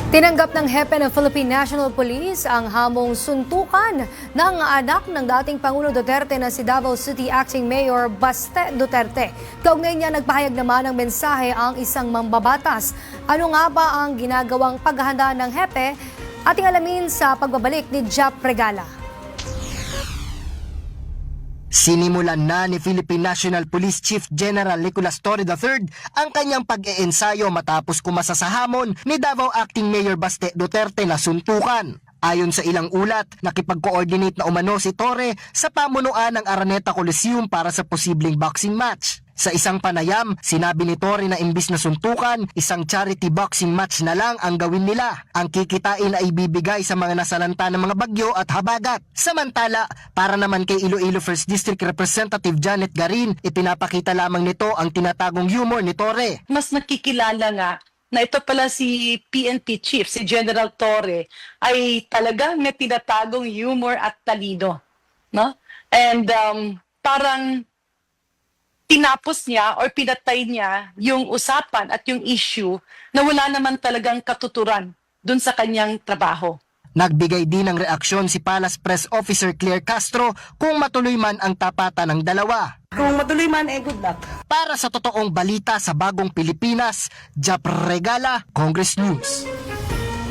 Tinanggap ng hepe ng Philippine National Police ang hamong suntukan ng anak ng dating Pangulo Duterte na si Davao City Acting Mayor Baste Duterte. Kaugnay niya nagpahayag naman ng mensahe ang isang mambabatas. Ano nga ba ang ginagawang paghahanda ng hepe? Ating alamin sa pagbabalik ni Jap Regala. Sinimulan na ni Philippine National Police Chief General Nicolas Torre III ang kanyang pag-iensayo matapos kumasa sa hamon ni Davao Acting Mayor Baste Duterte na suntukan. Ayon sa ilang ulat, nakipag-coordinate na umano si Torre sa pamunuan ng Araneta Coliseum para sa posibleng boxing match. Sa isang panayam, sinabi ni Torre na imbis na suntukan, isang charity boxing match na lang ang gawin nila. Ang kikitain ay ibibigay sa mga nasalanta ng mga bagyo at habagat. Samantala, para naman kay Iloilo 1st District Representative Janet Garin, ipinapakita lamang nito ang tinatagong humor ni Torre. Mas nakikilala nga na ito pala si PNP Chief, si General Torre, ay talagang may tinatagong humor at talino. No? And parang tinapos niya or pinatay niya yung usapan at yung issue na wala naman talagang katuturan dun sa kanyang trabaho. Nagbigay din ng reaksyon si Palace Press Officer Claire Castro kung matuloy man ang tapatan ng dalawa. Kung matuloy man, good luck. Para sa totoong balita sa Bagong Pilipinas, Jap Regala, Congress News.